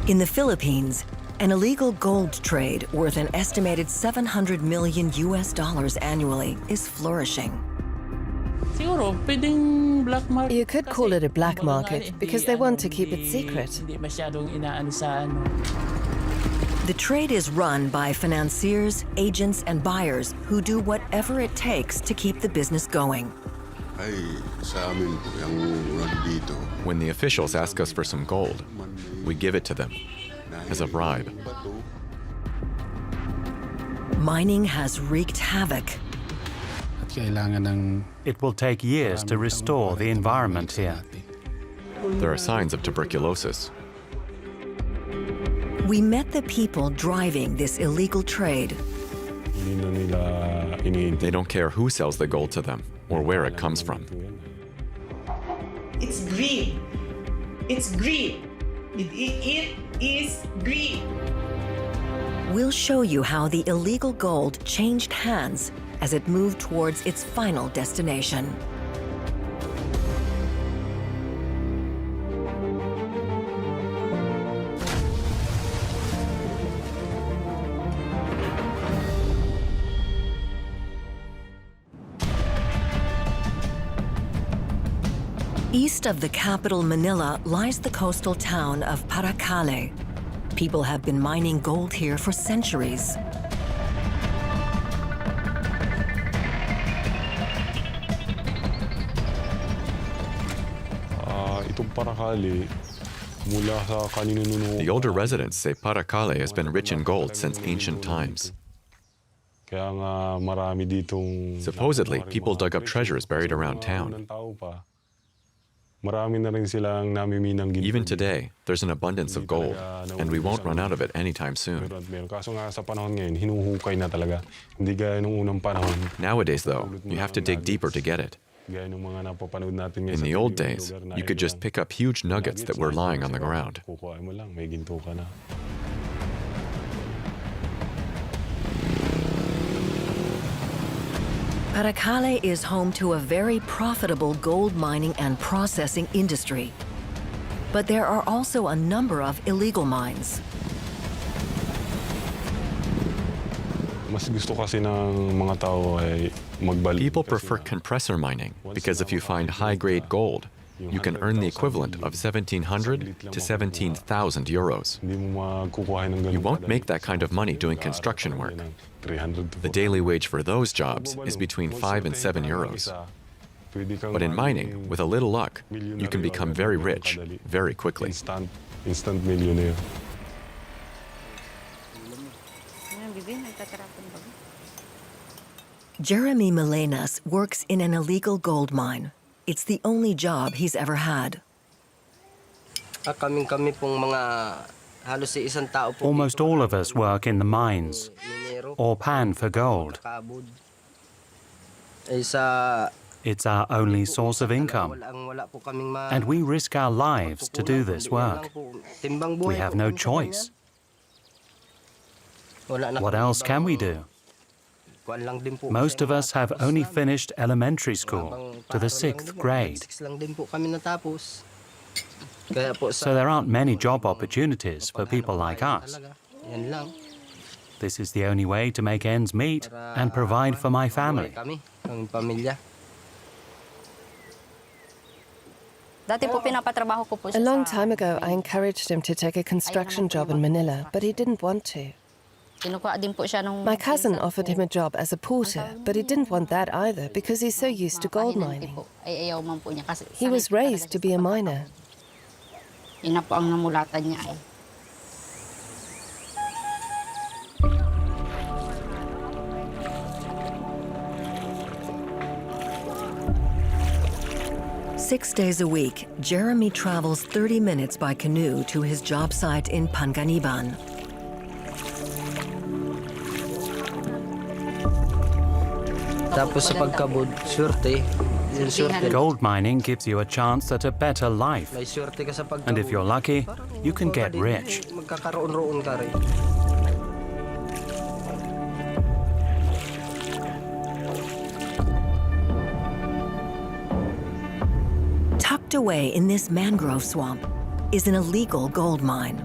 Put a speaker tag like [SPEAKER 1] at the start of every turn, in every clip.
[SPEAKER 1] In the Philippines, an illegal gold trade worth an estimated $700 million annually is flourishing.
[SPEAKER 2] You could call it a black market because they want to keep it secret.
[SPEAKER 1] The trade is run by financiers, agents, and buyers who do whatever it takes to keep the business going.
[SPEAKER 3] When the officials ask us for some gold, we give it to them as a bribe.
[SPEAKER 1] Mining has wreaked havoc.
[SPEAKER 4] It will take years to restore the environment here.
[SPEAKER 3] There are signs of tuberculosis.
[SPEAKER 1] We met the people driving this illegal trade.
[SPEAKER 3] They don't care who sells the gold to them or where it comes from.
[SPEAKER 5] It's greed. It's greed. It is greed.
[SPEAKER 1] We'll show you how the illegal gold changed hands as it moved towards its final destination. East of the capital, Manila, lies the coastal town of Paracale. People have been mining gold here for centuries.
[SPEAKER 3] The older residents say Paracale has been rich in gold since ancient times. Supposedly, people dug up treasures buried around town. Even today, there's an abundance of gold, and we won't run out of it anytime soon. Nowadays, though, you have to dig deeper to get it. In the old days, you could just pick up huge nuggets that were lying on the ground.
[SPEAKER 1] Paracale is home to a very profitable gold mining and processing industry. But there are also a number of illegal mines.
[SPEAKER 3] People prefer compressor mining because if you find high-grade gold, you can earn the equivalent of 1,700 to 17,000 euros. You won't make that kind of money doing construction work. The daily wage for those jobs is between 5 and 7 euros. But in mining, with a little luck, you can become very rich very quickly.
[SPEAKER 6] Instant millionaire.
[SPEAKER 1] Jeremy Melenas works in an illegal gold mine. It's the only job he's ever had.
[SPEAKER 4] Almost all of us work in the mines or pan for gold. It's our only source of income, and we risk our lives to do this work. We have no choice. What else can we do? Most of us have only finished elementary school to the 6th grade. So there aren't many job opportunities for people like us. This is the only way to make ends meet and provide for my family.
[SPEAKER 2] A long time ago, I encouraged him to take a construction job in Manila, but he didn't want to. My cousin offered him a job as a porter, but he didn't want that either because he's so used to gold mining. He was raised to be a miner.
[SPEAKER 1] Six days a week, Jeremy travels 30 minutes by canoe to his job site in Panganiban.
[SPEAKER 4] Gold mining gives you a chance at a better life. And if you're lucky, you can get rich.
[SPEAKER 1] Tucked away in this mangrove swamp is an illegal gold mine.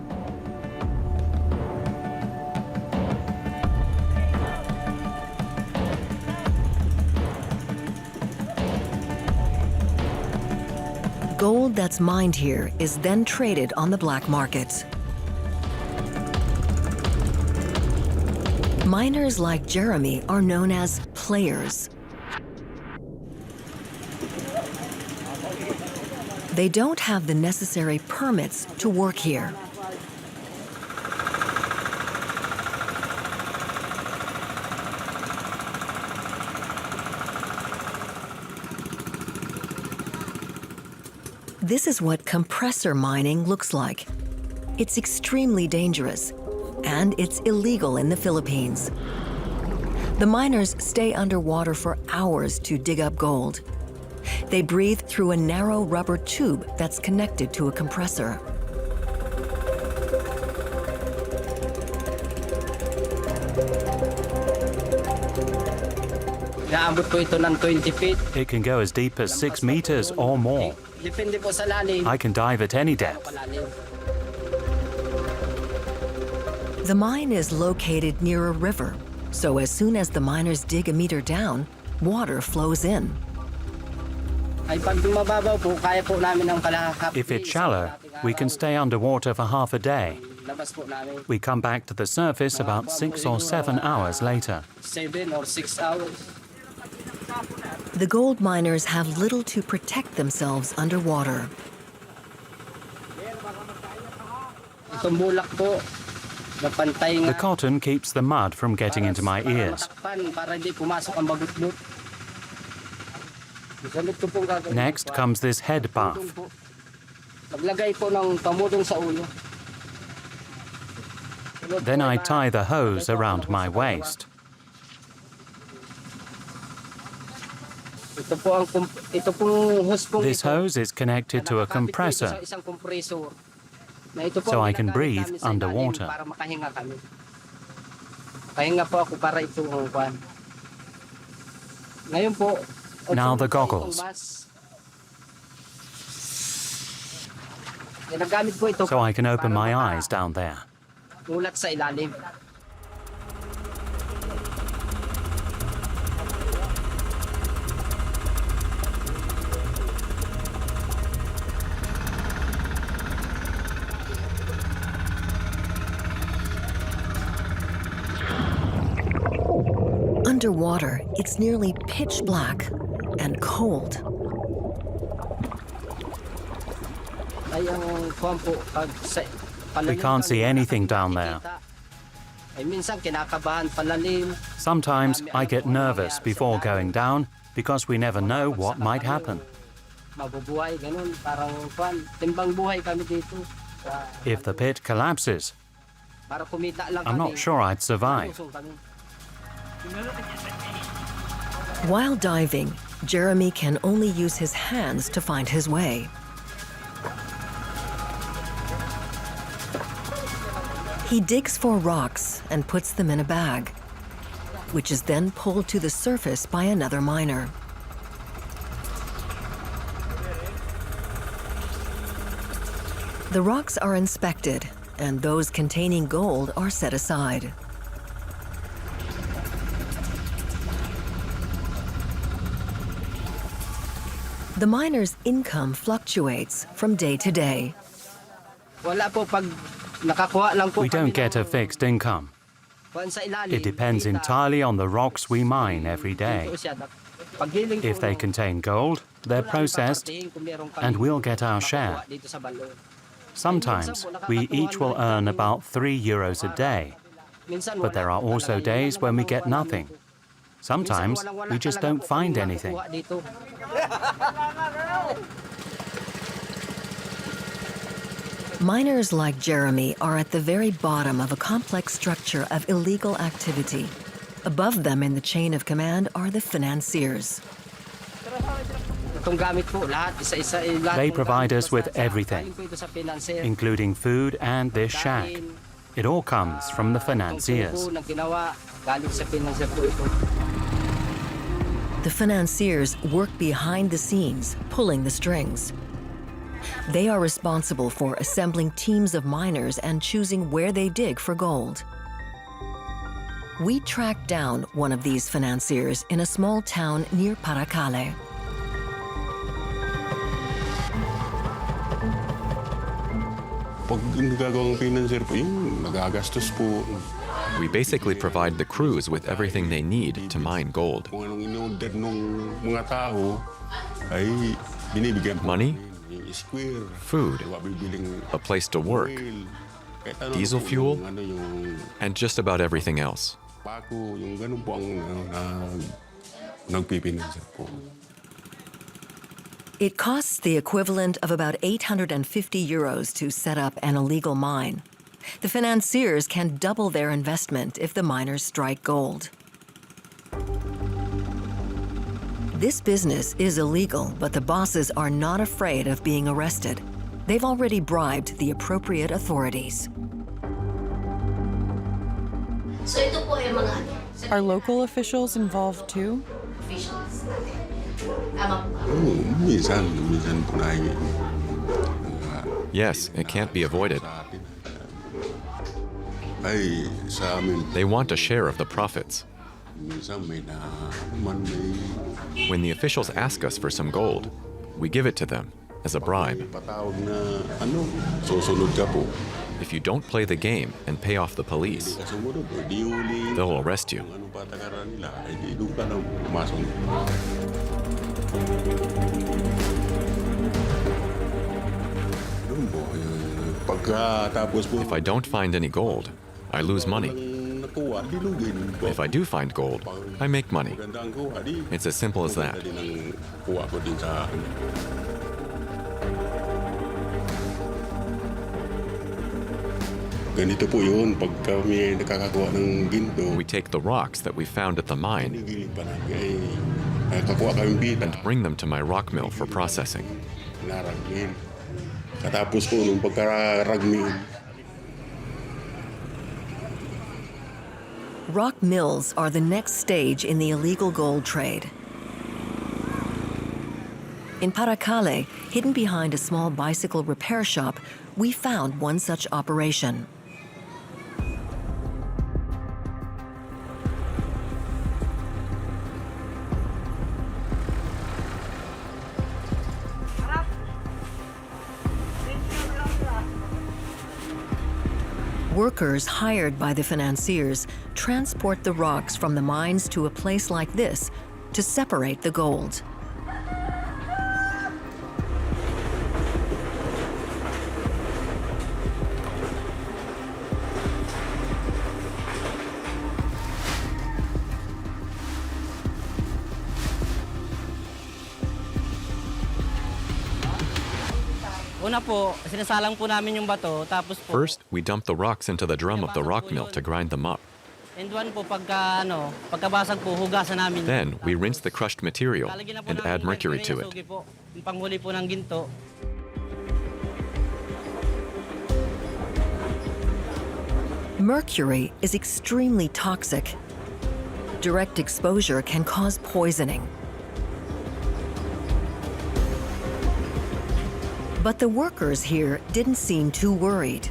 [SPEAKER 1] Gold that's mined here is then traded on the black market. Miners like Jeremy are known as players. They don't have the necessary permits to work here. This is what compressor mining looks like. It's extremely dangerous, and it's illegal in the Philippines. The miners stay underwater for hours to dig up gold. They breathe through a narrow rubber tube that's connected to a compressor.
[SPEAKER 4] It can go as deep as 6 meters or more. I can dive at any depth.
[SPEAKER 1] The mine is located near a river, so as soon as the miners dig a meter down, water flows in.
[SPEAKER 4] If it's shallow, we can stay underwater for half a day. We come back to the surface about 6 or 7 hours later.
[SPEAKER 7] 7 or 6 hours.
[SPEAKER 1] The gold miners have little to protect themselves underwater.
[SPEAKER 4] The cotton keeps the mud from getting into my ears. Next comes this head bath. Then I tie the hose around my waist. This hose is connected to a compressor, so I can breathe underwater. Now the goggles. So I can open my eyes down there.
[SPEAKER 1] Underwater, it's nearly pitch black and cold.
[SPEAKER 4] We can't see anything down there. Sometimes I get nervous before going down because we never know what might happen. If the pit collapses, I'm not sure I'd survive.
[SPEAKER 1] While diving, Jeremy can only use his hands to find his way. He digs for rocks and puts them in a bag, which is then pulled to the surface by another miner. The rocks are inspected, and those containing gold are set aside. The miner's income fluctuates from day to day.
[SPEAKER 4] We don't get a fixed income. It depends entirely on the rocks we mine every day. If they contain gold, they're processed, and we'll get our share. Sometimes we each will earn about €3 a day, but there are also days when we get nothing. Sometimes we just don't find anything.
[SPEAKER 1] Miners like Jeremy are at the very bottom of a complex structure of illegal activity. Above them in the chain of command are the financiers.
[SPEAKER 4] They provide us with everything, including food and this shack. It all comes from the financiers.
[SPEAKER 1] The financiers work behind the scenes, pulling the strings. They are responsible for assembling teams of miners and choosing where they dig for gold. We tracked down one of these financiers in a small town near Paracale.
[SPEAKER 6] Pag nagagawang financier po, yung nagagastos po.
[SPEAKER 3] We basically provide the crews with everything they need to mine gold.
[SPEAKER 6] Kung anong in-order nung mga tao, ay binibigyan po.
[SPEAKER 3] Money,
[SPEAKER 6] Yung square,
[SPEAKER 3] food,
[SPEAKER 6] bibiling
[SPEAKER 3] a place to work,
[SPEAKER 6] oil, kahit ano
[SPEAKER 3] diesel
[SPEAKER 6] po,
[SPEAKER 3] fuel,
[SPEAKER 6] yung
[SPEAKER 3] and just about everything else.
[SPEAKER 6] pako, yung ganun po ang nagpipinanser po.
[SPEAKER 1] It costs the equivalent of about 850 euros to set up an illegal mine. The financiers can double their investment if the miners strike gold. This business is illegal, but the bosses are not afraid of being arrested. They've already bribed the appropriate authorities.
[SPEAKER 8] So ito po ay mga
[SPEAKER 9] Are local officials involved too?
[SPEAKER 8] officials natin. Tama po.
[SPEAKER 6] Minsan po
[SPEAKER 3] Yes, it can't be avoided.
[SPEAKER 6] ay sa amin,
[SPEAKER 3] They want a share of the profits.
[SPEAKER 6] minsan may
[SPEAKER 3] When the officials ask us for some gold, we give it to them as a bribe.
[SPEAKER 6] patawag na susunod ka po.
[SPEAKER 3] If you don't play the game and pay off the police,
[SPEAKER 6] Sumunod po, di uli.
[SPEAKER 3] they'll arrest you.
[SPEAKER 6] Anong patakaran nila, ay di doon ka na pumasok. Doon po, pagkatapos po,
[SPEAKER 3] If I don't find any gold, I lose money.
[SPEAKER 6] nakuha, di lugin po.
[SPEAKER 3] If I do find gold, I make money.
[SPEAKER 6] Maganda ang kuha, di.
[SPEAKER 3] It's as simple as that.
[SPEAKER 6] Maganda din ang kuha ko din sa akin. Ganito po yun, pag kami nakakakuha ng ginto,
[SPEAKER 3] We take the rocks that we found at the mine
[SPEAKER 6] nagigilip pa namin ay nakakuha kami bita.
[SPEAKER 3] and bring them to my rock mill for processing.
[SPEAKER 6] Naragmin. Katapos po nung pagkaragmin,
[SPEAKER 1] Rock mills are the next stage in the illegal gold trade. In Paracale, hidden behind a small bicycle repair shop, we found one such operation. Workers hired by the financiers transport the rocks from the mines to a place like this to separate the gold.
[SPEAKER 7] Una po, sinasalang po namin yung bato, tapos po,
[SPEAKER 3] First, we dump the rocks into the drum of the rock mill to grind them up.
[SPEAKER 7] and one po, pagkabasag po, hugasan namin.
[SPEAKER 3] Then, we rinse the crushed material
[SPEAKER 7] Lalagyan na po
[SPEAKER 3] and
[SPEAKER 7] namin
[SPEAKER 3] add mercury to it.
[SPEAKER 7] sugi po, yung panghuli po ng ginto.
[SPEAKER 1] Mercury is extremely toxic. Direct exposure can cause poisoning. But the workers here didn't seem too worried.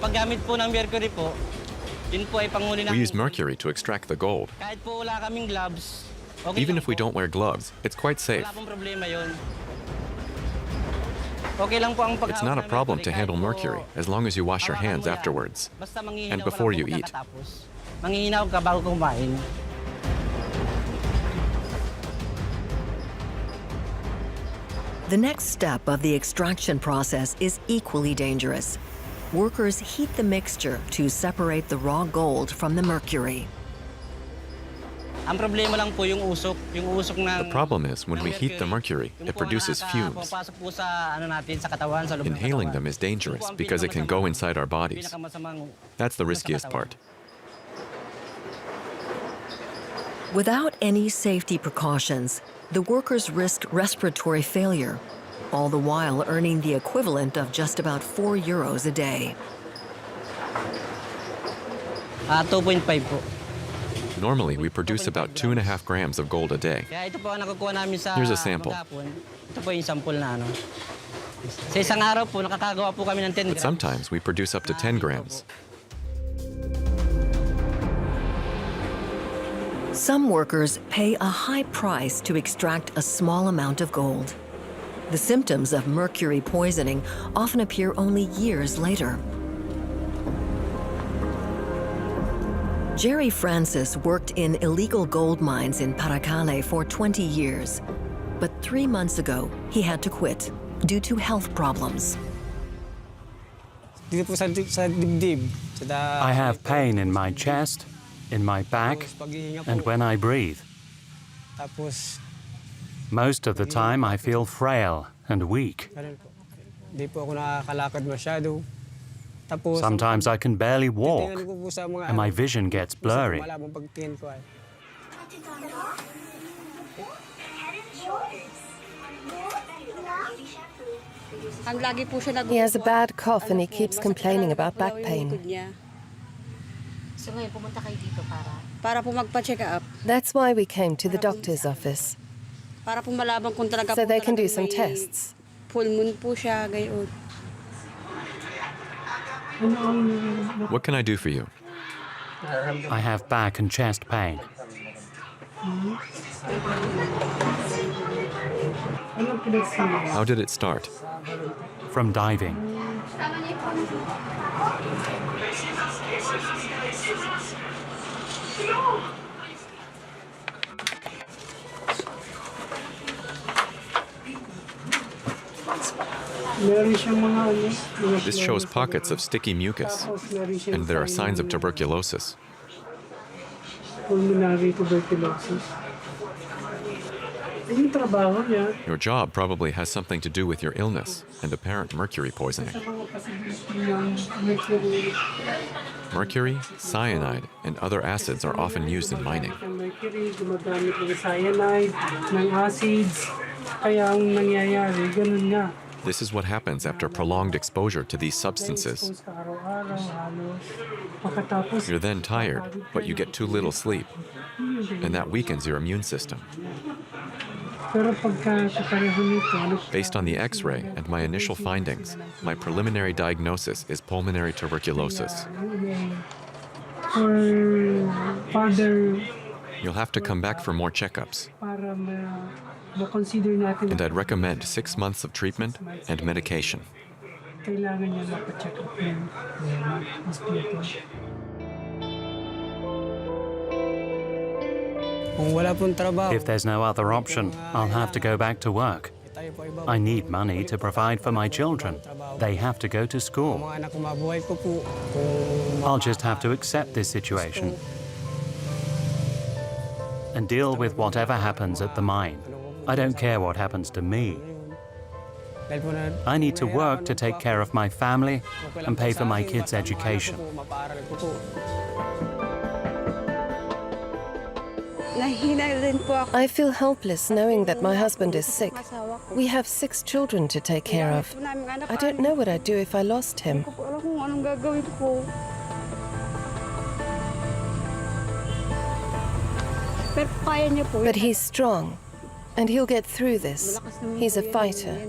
[SPEAKER 7] Paggamit po ng mercury po, yun po ay panghuli ng
[SPEAKER 3] We use mercury to extract the gold.
[SPEAKER 7] Kahit po wala kaming gloves, okay
[SPEAKER 3] Even
[SPEAKER 7] lang
[SPEAKER 3] if we
[SPEAKER 7] po.
[SPEAKER 3] don't wear gloves, it's quite safe.
[SPEAKER 7] Wala pong problema yun. Okay lang po ang
[SPEAKER 3] It's not a
[SPEAKER 7] paghawak ng
[SPEAKER 3] problem to
[SPEAKER 7] mercury,
[SPEAKER 3] handle
[SPEAKER 7] kahit po
[SPEAKER 3] mercury as long as you wash your hands
[SPEAKER 7] hawakan mo yan.
[SPEAKER 3] afterwards
[SPEAKER 7] Basta manghihinaw
[SPEAKER 3] and
[SPEAKER 7] ka
[SPEAKER 3] before
[SPEAKER 7] lang
[SPEAKER 3] you
[SPEAKER 7] po
[SPEAKER 3] eat.
[SPEAKER 7] pagkatapos. Manghihinaw ka bago kumain.
[SPEAKER 1] The next step of the extraction process is equally dangerous. Workers heat the mixture to separate the raw gold from the mercury.
[SPEAKER 7] Ang problema lang po yung usok ng...
[SPEAKER 3] The problem is when we heat the mercury,
[SPEAKER 7] Yung
[SPEAKER 3] it
[SPEAKER 7] po
[SPEAKER 3] produces fumes.
[SPEAKER 7] pumapasok po sa natin, sa katawan, sa loob ng
[SPEAKER 3] Inhaling
[SPEAKER 7] katawan.
[SPEAKER 3] them is
[SPEAKER 7] Yun po
[SPEAKER 3] dangerous
[SPEAKER 7] ang
[SPEAKER 3] because it can go
[SPEAKER 7] pinakamasamang-
[SPEAKER 3] inside our bodies.
[SPEAKER 7] pinakamasamang-
[SPEAKER 3] That's the
[SPEAKER 7] sa
[SPEAKER 3] riskiest
[SPEAKER 7] katawan.
[SPEAKER 3] part.
[SPEAKER 1] Without any safety precautions, the workers risked respiratory failure, all the while earning the equivalent of just about 4 euros a day.
[SPEAKER 7] 2.5 po.
[SPEAKER 3] Normally, we produce about 2.5 grams of gold a day.
[SPEAKER 7] Kaya ito po ang nakukuha namin sa
[SPEAKER 3] Here's a sample.
[SPEAKER 7] maghapon. Ito po yung sample na ano. Sa isang araw po, nakakagawa po kami ng 10
[SPEAKER 3] But
[SPEAKER 7] grams.
[SPEAKER 3] sometimes we produce up to 10 grams.
[SPEAKER 1] Some workers pay a high price to extract a small amount of gold. The symptoms of mercury poisoning often appear only years later. Jerry Francis worked in illegal gold mines in Paracale for 20 years. But 3 months ago, he had to quit due to health problems.
[SPEAKER 4] I have pain in my chest, in my back, and when I breathe. Most of the time, I feel frail and weak. Sometimes I can barely walk, and my vision gets blurry.
[SPEAKER 2] He has a bad cough and he keeps complaining about back pain. That's why we came to the doctor's office, so they can do some tests.
[SPEAKER 3] What can I do for you?
[SPEAKER 4] I have back and chest pain.
[SPEAKER 3] How did it start?
[SPEAKER 4] From diving.
[SPEAKER 3] This shows pockets of sticky mucus, and there are signs of tuberculosis.
[SPEAKER 10] Pulmonary tuberculosis.
[SPEAKER 3] Your job probably has something to do with your illness and apparent mercury poisoning. Mercury, cyanide, and other acids are often used in mining. This is what happens after prolonged exposure to these substances. You're then tired, but you get too little sleep, and that weakens your immune system. Based on the X-ray and my initial findings, my preliminary diagnosis is pulmonary tuberculosis. You'll have to come back for more checkups. And I'd recommend 6 months of treatment and medication.
[SPEAKER 4] If there's no other option, I'll have to go back to work. I need money to provide for my children. They have to go to school. I'll just have to accept this situation and deal with whatever happens at the mine. I don't care what happens to me. I need to work to take care of my family and pay for my kids' education.
[SPEAKER 2] I feel helpless knowing that my husband is sick. We have 6 children to take care of. I don't know what I'd do if I lost him. But he's strong, and he'll get through this. He's a fighter.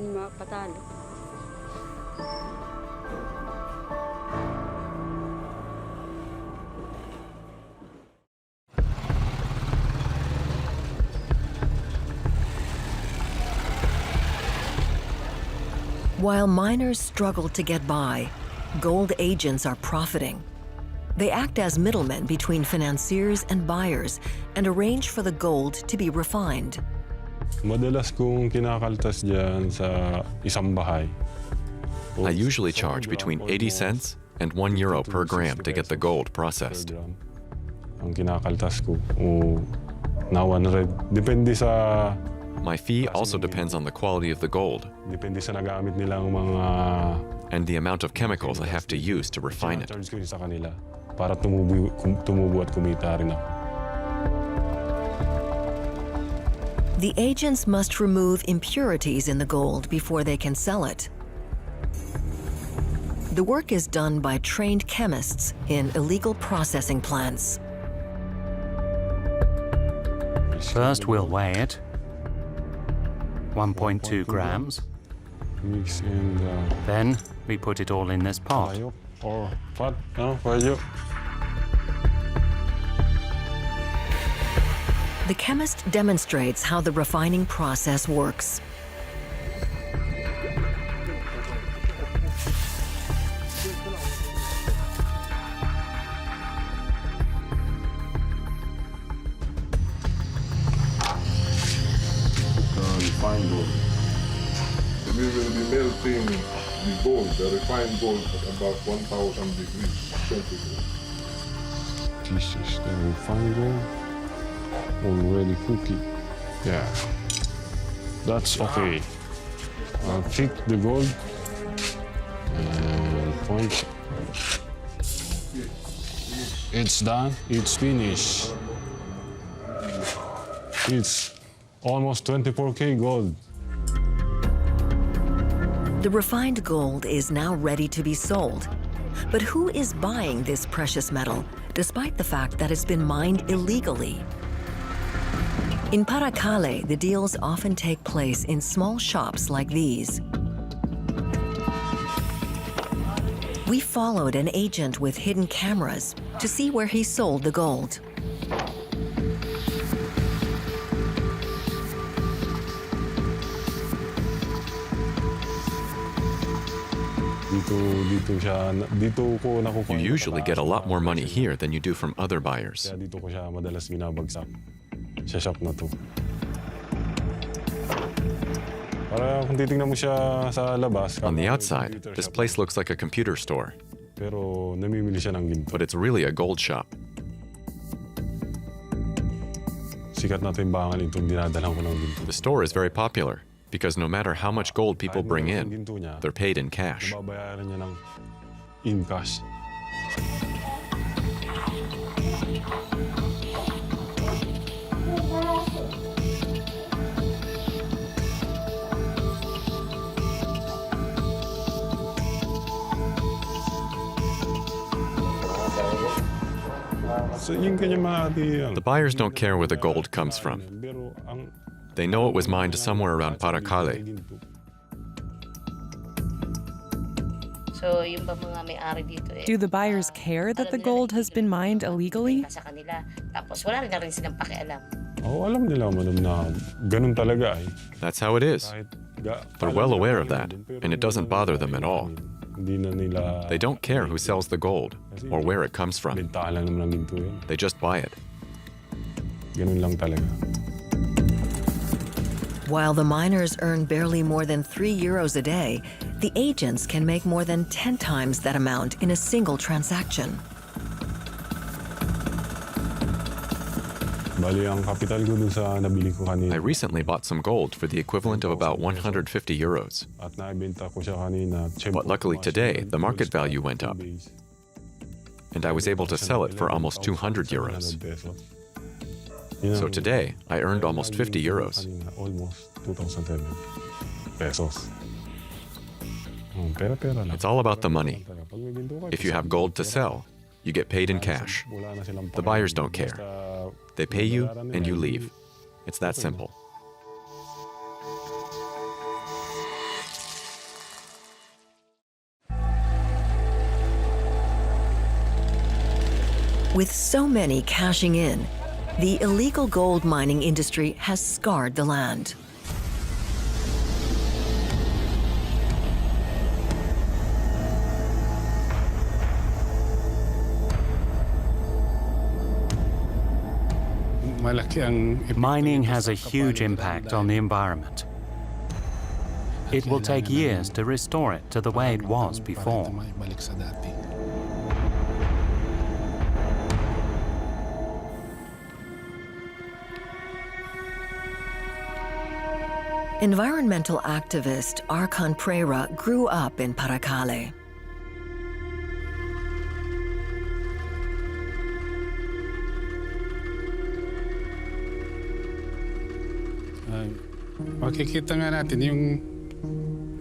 [SPEAKER 1] While miners struggle to get by, gold agents are profiting. They act as middlemen between financiers and buyers and arrange for the gold to be refined.
[SPEAKER 6] Madalas kong kinakaltas dyan sa isang bahay.
[SPEAKER 3] I usually charge between 80 cents and €1 per gram to get the gold processed.
[SPEAKER 6] Ang kinakaltas ko, na 100. Depende sa...
[SPEAKER 3] My fee also depends on the quality of the gold
[SPEAKER 6] Depende sa nagamit nilang mga...
[SPEAKER 3] and the amount of chemicals I have to use to refine it.
[SPEAKER 6] Charge ko sa kanila para tumubo at kumita rin ako.
[SPEAKER 1] The agents must remove impurities in the gold before they can sell it. The work is done by trained chemists in illegal processing plants.
[SPEAKER 4] First, we'll weigh it. 1.2 grams.
[SPEAKER 6] Mix and...
[SPEAKER 4] Then we put it all in this pot.
[SPEAKER 6] Or fat, payo.
[SPEAKER 1] The chemist demonstrates how the refining process works.
[SPEAKER 6] refined gold. We will be melting the gold, the refined gold, at about 1,000 degrees centigrade. This is the refined gold, already cooking. Yeah, that's okay. I'll pick the gold and point. It's done, it's finished. It's almost 24K gold.
[SPEAKER 1] The refined gold is now ready to be sold. But who is buying this precious metal, despite the fact that it's been mined illegally? In Paracale, the deals often take place in small shops like these. We followed an agent with hidden cameras to see where he sold the gold.
[SPEAKER 3] You usually get a lot more money here than you do from other buyers. On the outside, this place looks like a computer store, but it's really a gold shop. The store is very popular because no matter how much gold people bring in, they're paid in cash. The buyers don't care where the gold comes from. They know it was mined somewhere around Paracale.
[SPEAKER 9] Do the buyers care that the gold has been mined illegally?
[SPEAKER 3] That's how it is. They're well aware of that, and it doesn't bother them at all. They don't care who sells the gold or where it comes from. They just buy it.
[SPEAKER 1] While the miners earn barely more than €3 a day, the agents can make more than 10 times that amount in a single transaction.
[SPEAKER 3] I recently bought some gold for the equivalent of about €150. But luckily today, the market value went up, and I was able to sell it for almost €200. So today, I earned almost €50. It's all about the money. If you have gold to sell, you get paid in cash. The buyers don't care. They pay you and you leave. It's that simple.
[SPEAKER 1] With so many cashing in, the illegal gold mining industry has scarred the land.
[SPEAKER 4] Mining has a huge impact on the environment. It will take years to restore it to the way it was before.
[SPEAKER 1] Environmental activist Arkan Prera grew up in Paracale.
[SPEAKER 6] Makikita nga natin yung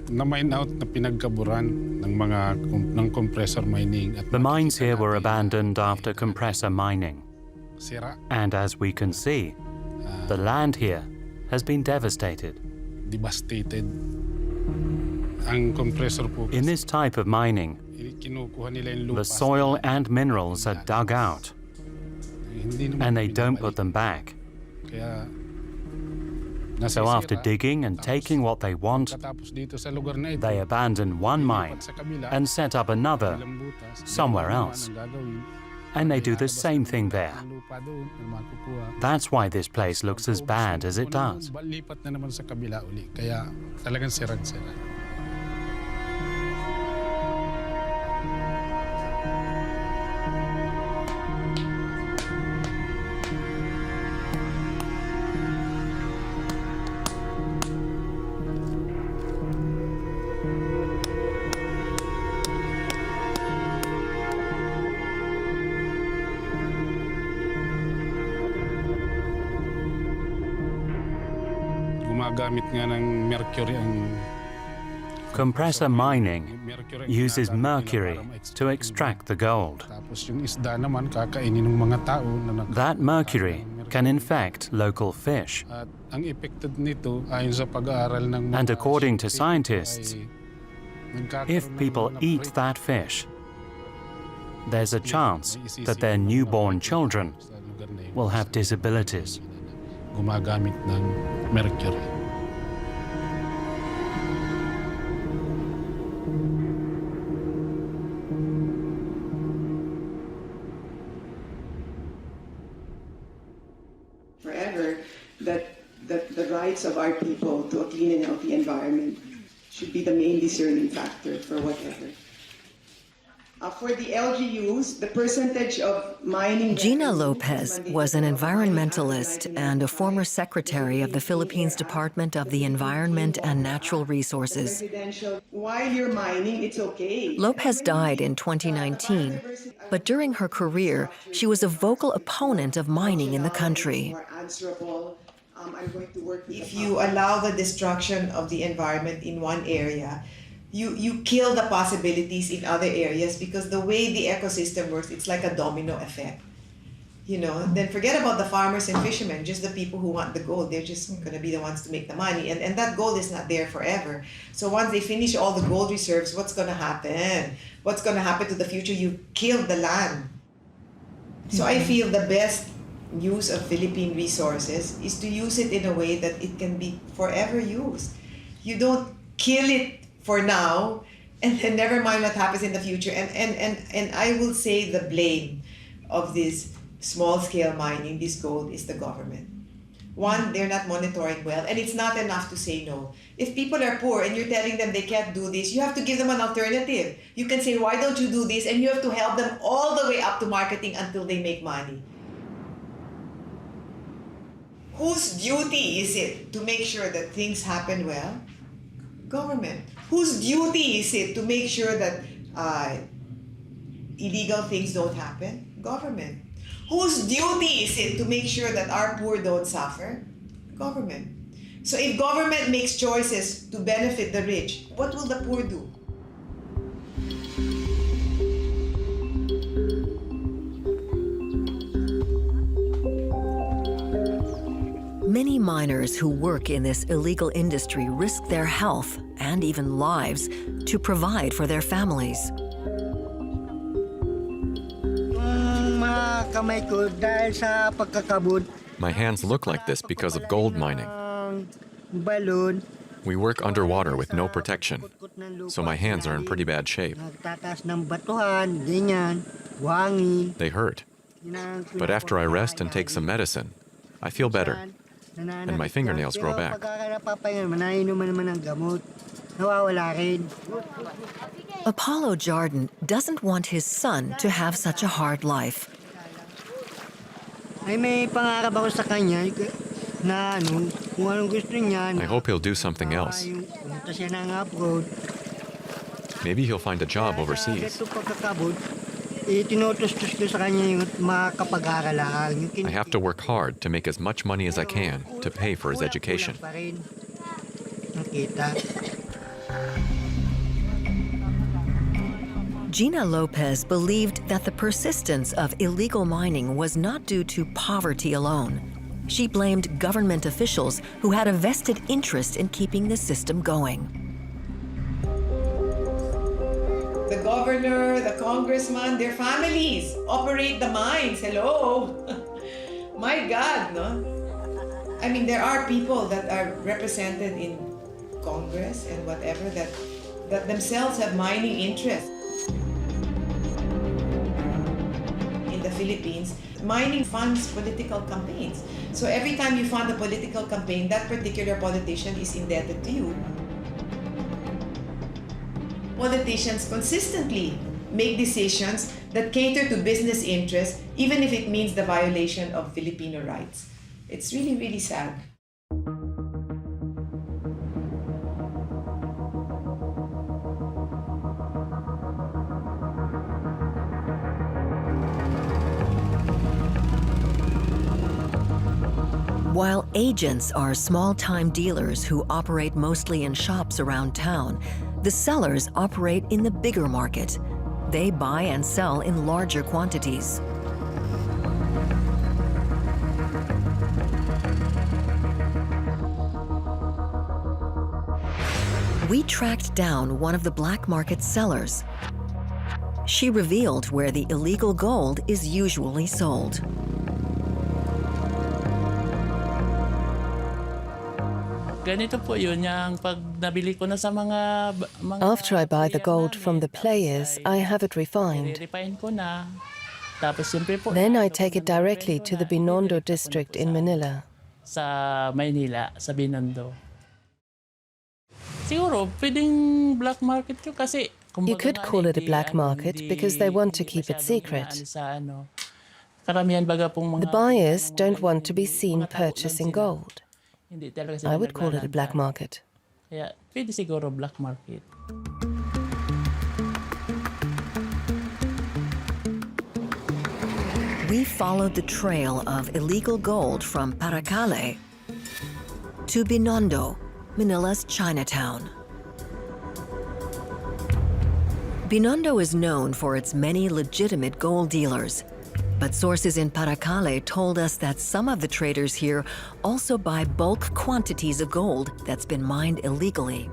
[SPEAKER 6] na-mine out na pinagkaburan ng compressor mining.
[SPEAKER 4] The mines here were abandoned after compressor mining. And as we can see, the land here has been devastated.
[SPEAKER 6] Devastated. Ang compressor po.
[SPEAKER 4] In this type of mining, the soil and minerals are dug out, and they don't put them back. So after digging and taking what they want, they abandon one mine and set up another somewhere else. and they do the same thing there. That's why this place looks as bad as it does.
[SPEAKER 10] Lipat na naman sa kabila uli, kaya talagang sirang-sira. Gumagamit nga ng mercury ang
[SPEAKER 4] Compressor mining uses mercury to extract the gold.
[SPEAKER 10] tapos yung isda naman kakainin ng mga tao na
[SPEAKER 4] That mercury can infect local fish.
[SPEAKER 10] At ang epekto nito ayon sa pag-aaral ng mga
[SPEAKER 4] And according to
[SPEAKER 10] ay
[SPEAKER 4] scientists,
[SPEAKER 10] nagkakaroon
[SPEAKER 4] if people
[SPEAKER 10] ng
[SPEAKER 4] eat that fish, there's a chance that their newborn children
[SPEAKER 10] sa lugar na yun.
[SPEAKER 4] will have disabilities.
[SPEAKER 10] Gumagamit ng mercury.
[SPEAKER 5] Forever, that the rights of our people to a clean and healthy environment should be the main discerning factor for whatever. For the LGUs, the percentage of mining...
[SPEAKER 1] Gina Lopez was an environmentalist and a former secretary of the Philippines Department of the Environment and Natural Resources.
[SPEAKER 5] While you're mining, it's okay.
[SPEAKER 1] Lopez died in 2019, but during her career, she was a vocal opponent of mining in the country.
[SPEAKER 5] If you allow the destruction of the environment in one area, you kill the possibilities in other areas, because the way the ecosystem works, it's like a domino effect. You know, then forget about the farmers and fishermen, just the people who want the gold. They're just going to be the ones to make the money. And that gold is not there forever. So once they finish all the gold reserves, what's going to happen? What's going to happen to the future? You killed the land. So I feel the best use of Philippine resources is to use it in a way that it can be forever used. You don't kill it for now, and then never mind what happens in the future. And I will say the blame of this small-scale mining, this gold, is the government. One, they're not monitoring well, and it's not enough to say no. If people are poor and you're telling them they can't do this, you have to give them an alternative. You can say, why don't you do this? And you have to help them all the way up to marketing until they make money. Whose duty is it to make sure that things happen well? Government. Whose duty is it to make sure that illegal things don't happen? Government. Whose duty is it to make sure that our poor don't suffer? Government. So if government makes choices to benefit the rich, what will the poor do?
[SPEAKER 1] Many miners who work in this illegal industry risk their health and even lives to provide for their families.
[SPEAKER 3] My hands look like this because of gold mining. We work underwater with no protection, so my hands are in pretty bad shape. They hurt. But after I rest and take some medicine, I feel better, and my fingernails grow back.
[SPEAKER 1] Apollo Jardin doesn't want his son to have such a hard life.
[SPEAKER 3] I hope he'll do something else. Maybe he'll find a job overseas. I have to work hard to make as much money as I can to pay for his education.
[SPEAKER 1] Gina Lopez believed that the persistence of illegal mining was not due to poverty alone. She blamed government officials who had a vested interest in keeping the system going.
[SPEAKER 5] The governor, the congressman, their families operate the mines. Hello? My God, no? I mean, there are people that are represented in Congress and whatever that themselves have mining interests. In the Philippines, mining funds political campaigns. So every time you fund a political campaign, that particular politician is indebted to you. Politicians consistently make decisions that cater to business interests, even if it means the violation of Filipino rights. It's really, really sad.
[SPEAKER 1] While agents are small-time dealers who operate mostly in shops around town, the sellers operate in the bigger market. They buy and sell in larger quantities. We tracked down one of the black market sellers. She revealed where the illegal gold is usually sold.
[SPEAKER 2] After I buy the gold from the players, I have it refined. Then I take it directly to the Binondo district in Manila. You could call it a black market because they want to keep it secret. The buyers don't want to be seen purchasing gold. I would call it a black market.
[SPEAKER 1] We followed the trail of illegal gold from Paracale to Binondo, Manila's Chinatown. Binondo is known for its many legitimate gold dealers, but sources in Paracale told us that some of the traders here also buy bulk quantities of gold that's been mined illegally.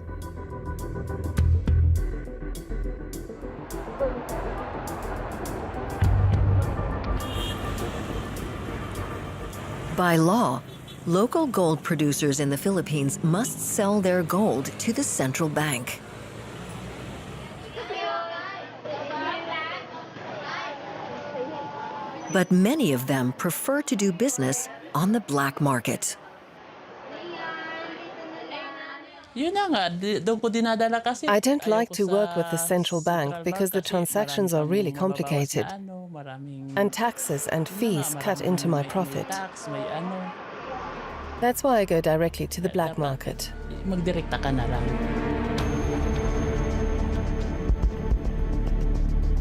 [SPEAKER 1] By law, local gold producers in the Philippines must sell their gold to the central bank. But many of them prefer to do business on the black market.
[SPEAKER 2] I don't like to work with the central bank because the transactions are really complicated, and taxes and fees cut into my profit. That's why I go directly to the black market.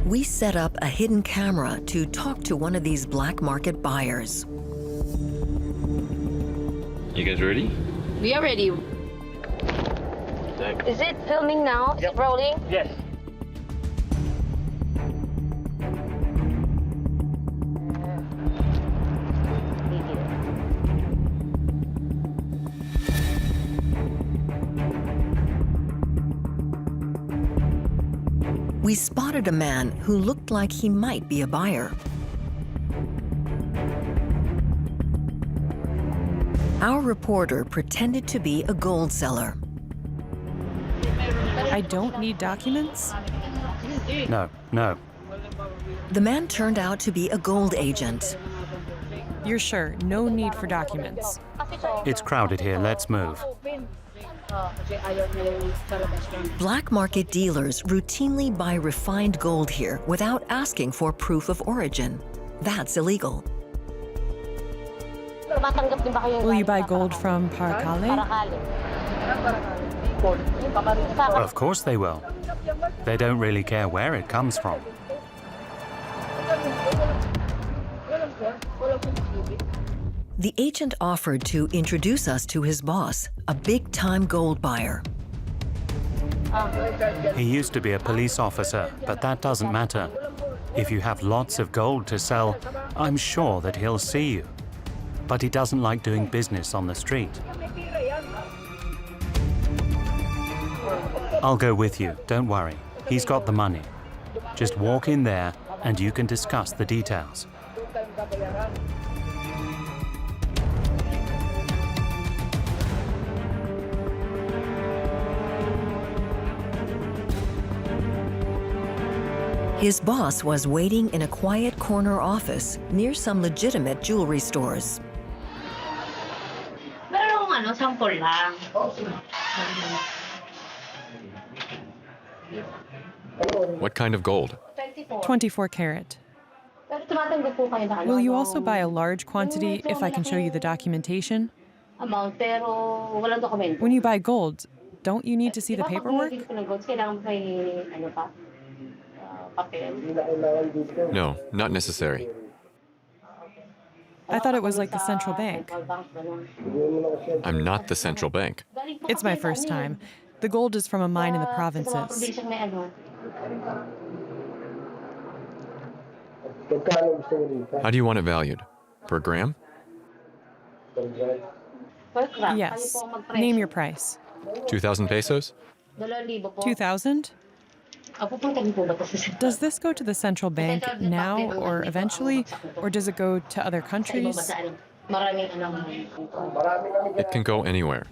[SPEAKER 1] We set up a hidden camera to talk to one of these black market buyers.
[SPEAKER 3] You guys ready?
[SPEAKER 8] We are ready. Is it filming now? Is it rolling?
[SPEAKER 7] Yes.
[SPEAKER 1] We spotted a man who looked like he might be a buyer. Our reporter pretended to be a gold seller.
[SPEAKER 9] I don't need documents?
[SPEAKER 4] No, no.
[SPEAKER 1] The man turned out to be a gold agent.
[SPEAKER 9] You're sure? No need for documents.
[SPEAKER 4] It's crowded here. Let's move.
[SPEAKER 1] Black market dealers routinely buy refined gold here without asking for proof of origin. That's illegal.
[SPEAKER 9] Will you buy gold from Paracale?
[SPEAKER 4] Of course they will. They don't really care where it comes from.
[SPEAKER 1] The agent offered to introduce us to his boss, a big-time gold buyer.
[SPEAKER 4] He used to be a police officer, but that doesn't matter. If you have lots of gold to sell, I'm sure that he'll see you. But he doesn't like doing business on the street. I'll go with you, don't worry. He's got the money. Just walk in there and you can discuss the details.
[SPEAKER 1] His boss was waiting in a quiet corner office near some legitimate jewelry stores.
[SPEAKER 8] Sample lang.
[SPEAKER 3] What kind of gold?
[SPEAKER 9] 24 karat. Will you also buy a large quantity if I can show you the documentation? When you buy gold, don't you need to see the paperwork?
[SPEAKER 3] No, not necessary.
[SPEAKER 9] I thought it was like the central bank.
[SPEAKER 3] I'm not the central bank.
[SPEAKER 9] It's my first time. The gold is from a mine in the provinces.
[SPEAKER 3] How do you want it valued? Per gram?
[SPEAKER 9] Yes. Name your price.
[SPEAKER 3] 2,000 pesos?
[SPEAKER 9] 2,000? Does this go to the central bank now or eventually, or does it go to other countries?
[SPEAKER 3] It can go anywhere.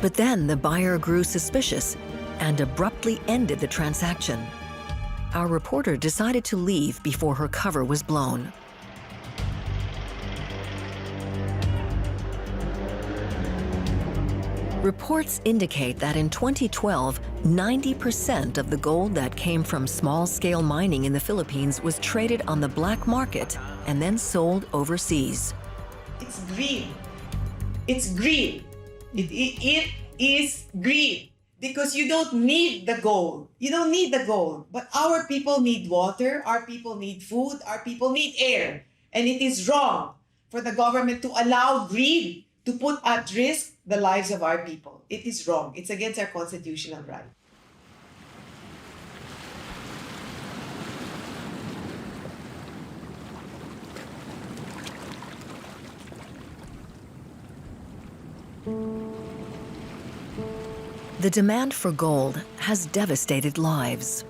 [SPEAKER 1] But then the buyer grew suspicious and abruptly ended the transaction. Our reporter decided to leave before her cover was blown. Reports indicate that in 2012, 90% of the gold that came from small-scale mining in the Philippines was traded on the black market and then sold overseas.
[SPEAKER 5] It's greed. It's greed. It is greed. Because you don't need the gold. You don't need the gold. But our people need water, our people need food, our people need air. And it is wrong for the government to allow greed to put at risk the lives of our people. It is wrong. It's against our constitutional right.
[SPEAKER 1] The demand for gold has devastated lives.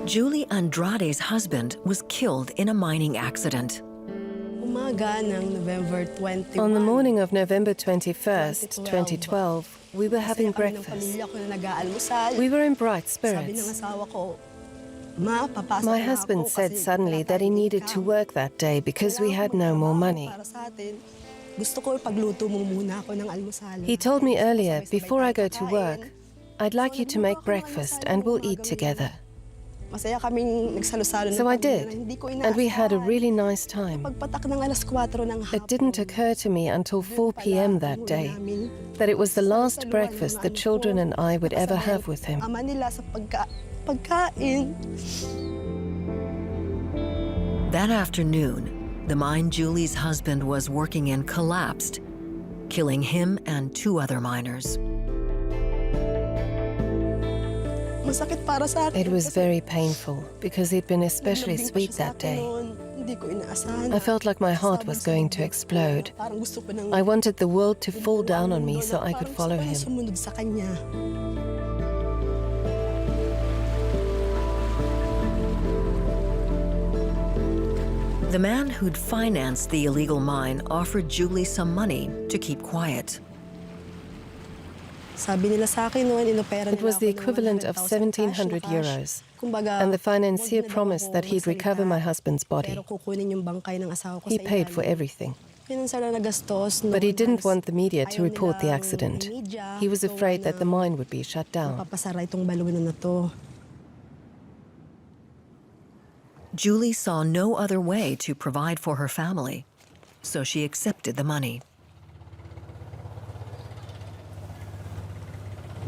[SPEAKER 1] Julie Andrade's husband was killed in a mining accident.
[SPEAKER 2] On the morning of November 21st, 2012, we were having breakfast. We were in bright spirits. My husband said suddenly that he needed to work that day because we had no more money. He told me earlier, before I go to work, I'd like you to make breakfast and we'll eat together. So I did, and we had a really nice time. It didn't occur to me until 4 p.m. that day that it was the last breakfast the children and I would ever have with him.
[SPEAKER 1] That afternoon, the mine Julie's husband was working in collapsed, killing him and 2 other miners.
[SPEAKER 2] It was very painful because he'd been especially sweet that day. I felt like my heart was going to explode. I wanted the world to fall down on me so I could follow him.
[SPEAKER 1] The man who'd financed the illegal mine offered Julie some money to keep quiet.
[SPEAKER 2] It was the equivalent of 1,700 euros, and the financier promised that he'd recover my husband's body. He paid for everything. But he didn't want the media to report the accident. He was afraid that the mine would be shut down.
[SPEAKER 1] Julie saw no other way to provide for her family, so she accepted the money.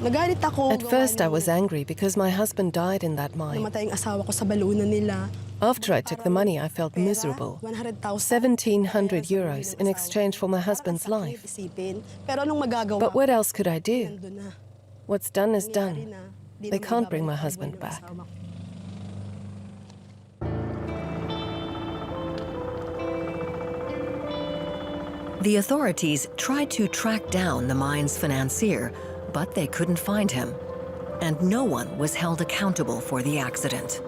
[SPEAKER 2] At first I was angry because my husband died in that mine. After I took the money, I felt miserable. 1,700 euros in exchange for my husband's life. But what else could I do? What's done is done. They can't bring my husband back.
[SPEAKER 1] The authorities tried to track down the mine's financier, but they couldn't find him, and no one was held accountable for the accident.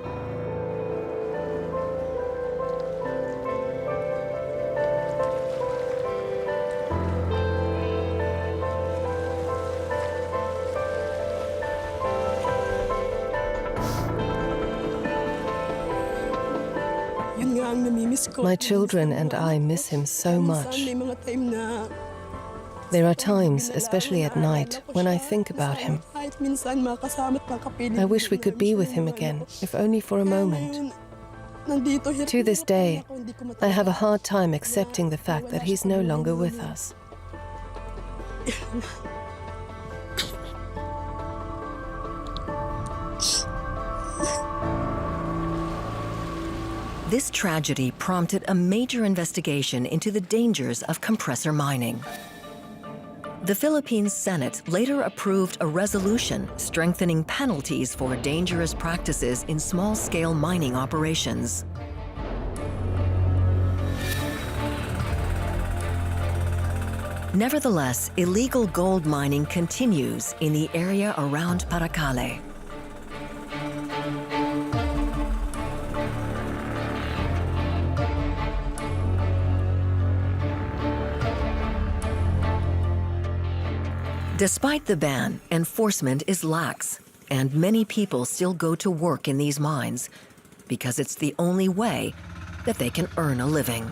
[SPEAKER 2] My children and I miss him so much. There are times, especially at night, when I think about him. I wish we could be with him again, if only for a moment. To this day, I have a hard time accepting the fact that he's no longer with us.
[SPEAKER 1] This tragedy prompted a major investigation into the dangers of compressor mining. The Philippine Senate later approved a resolution strengthening penalties for dangerous practices in small-scale mining operations. Nevertheless, illegal gold mining continues in the area around Paracale. Despite the ban, enforcement is lax, and many people still go to work in these mines because it's the only way that they can earn a living.